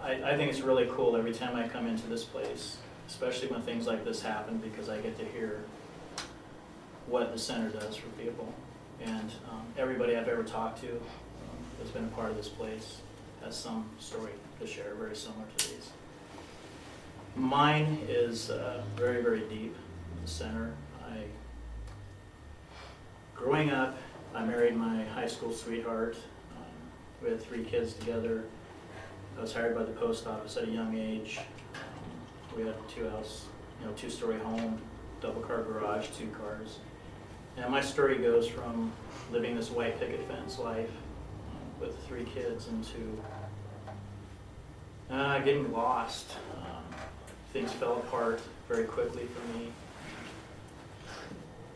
I think it's really cool every time I come into this place, especially when things like this happen, because I get to hear what the center does for people. And everybody I've ever talked to that's been a part of this place has some story to share very similar to these. Mine is very, very deep. The center. Growing up, I married my high school sweetheart. We had 3 kids together. I was hired by the post office at a young age. We had a 2-story home, double car garage, 2 cars. And my story goes from living this white picket fence life with 3 kids into getting lost. Things fell apart very quickly for me.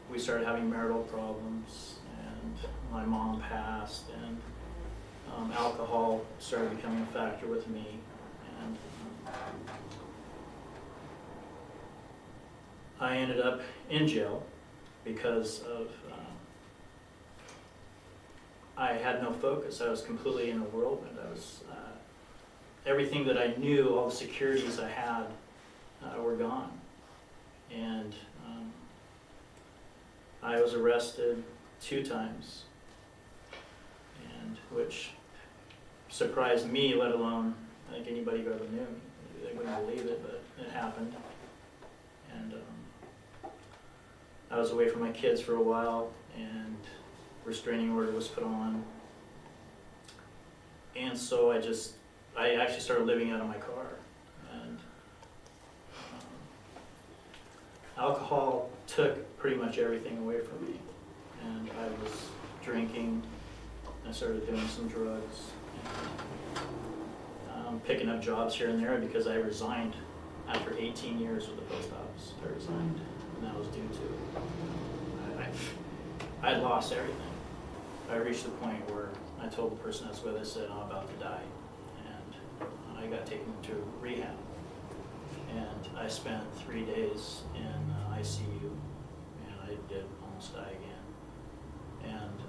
We started having marital problems, and my mom passed, and alcohol started becoming a factor with me. And I ended up in jail because of I had no focus. I was completely in a whirlwind. I was everything that I knew, all the securities I had were gone. And I was arrested 2 times, and which surprised me, let alone I think anybody who ever knew me. They wouldn't believe it, but it happened. And I was away from my kids for a while, and restraining order was put on. And so I actually started living out of my car. And alcohol took pretty much everything away from me. And I was drinking, I started doing some drugs, and, picking up jobs here and there because I resigned after 18 years with the post office. I resigned, and that was due to, I had lost everything. I reached the point where I told the person I was with, I said, I'm about to die. And I got taken to rehab. And I spent 3 days in ICU, and I did almost die again. And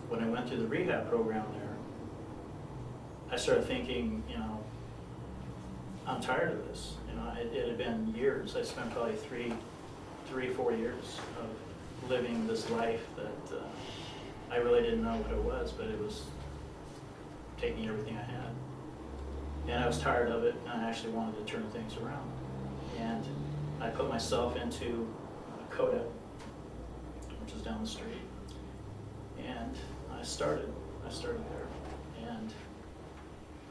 when I went through the rehab program there, I started thinking, I'm tired of this. It had been years. I spent probably 4 years of living this life that I really didn't know what it was, but it was taking everything I had. And I was tired of it, and I actually wanted to turn things around. And I put myself into Coda, which is down the street. And I started there. And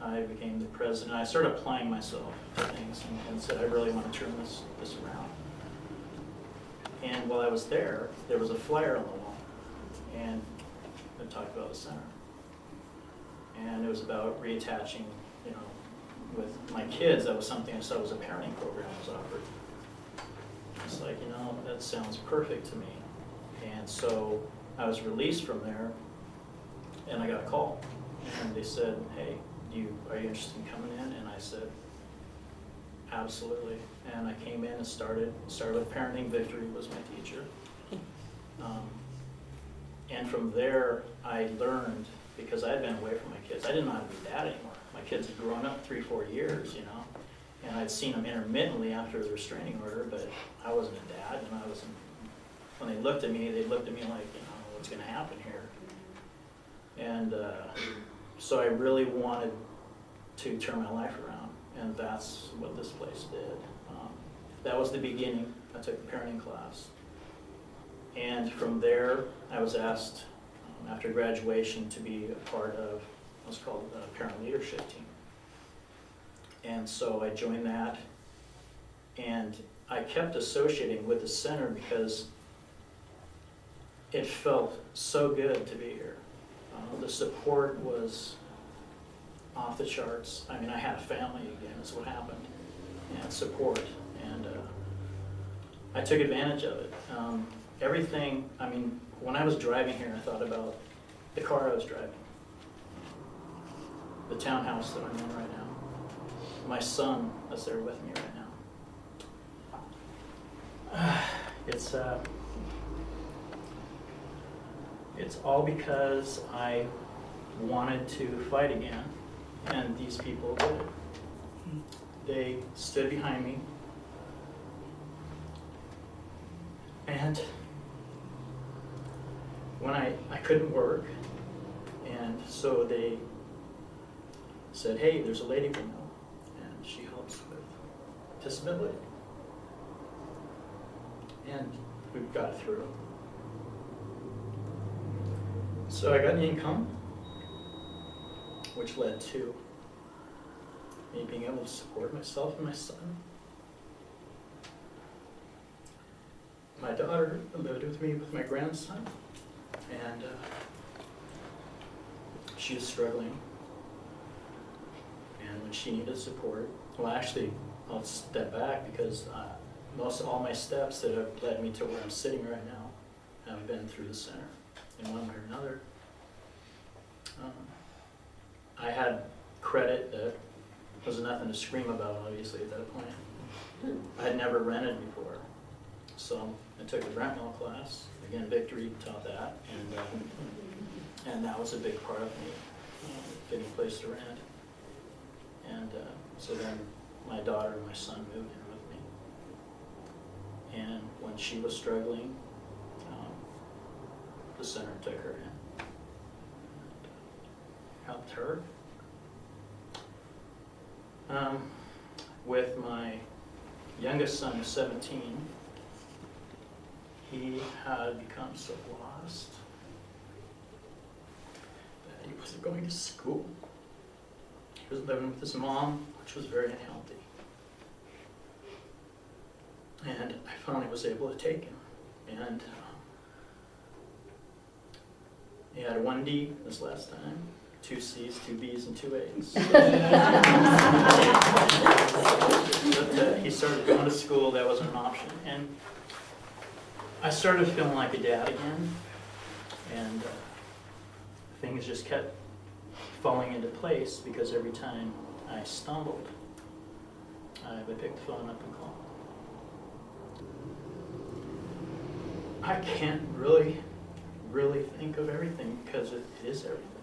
I became the president. I started applying myself to things and said, I really want to turn this around. And while I was there was a flyer on the wall. And it talked about the center. And it was about reattaching, with my kids. That was something I saw was a parenting program was offered. It's like, that sounds perfect to me. And so I was released from there, and I got a call. And they said, hey, are you interested in coming in? And I said, absolutely. And I came in and started with Parenting. Victory was my teacher. And from there, I learned, because I had been away from my kids, I didn't know how to be dad anymore. My kids had grown up 3-4 years, and I'd seen them intermittently after the restraining order, but I wasn't a dad, and I wasn't, when they looked at me like, what's going to happen here? And so I really wanted to turn my life around, and that's what this place did. That was the beginning. I took the parenting class. And from there, I was asked, after graduation, to be a part of what's called the parent leadership team. And so I joined that, and I kept associating with the center because it felt so good to be here. The support was off the charts. I mean, I had a family again, is what happened, and support, and I took advantage of it. Everything, when I was driving here, I thought about the car I was driving, the townhouse that I'm in right now, my son that's there with me right now. It's all because I wanted to fight again, And these people did it. They stood behind me, and when I couldn't work, and so they said, hey, there's a lady we know, and she helps with disability. And we got through. So I got an income, which led to me being able to support myself and my son. My daughter lived with me with my grandson, and she was struggling. And when she needed support, well, actually, I'll step back because all my steps that have led me to where I'm sitting right now have been through the center in one way or another. I had credit that was nothing to scream about, obviously, at that point. I had never rented before, so I took a rent mill class. Again, Victory taught that, and that was a big part of me getting a place to rent. And so then my daughter and my son moved in with me. And when she was struggling, the center took her in, helped her. With my youngest son, who's 17, he had become so lost that he wasn't going to school. He was living with his mom, which was very unhealthy. And I finally was able to take him. And he had 1 D this last time, 2 C's, 2 B's, and 2 A's. But he started going to school. That wasn't an option. And I started feeling like a dad again. And things just kept falling into place because every time I stumbled, I would pick the phone up and call. I can't really think of everything because it is everything.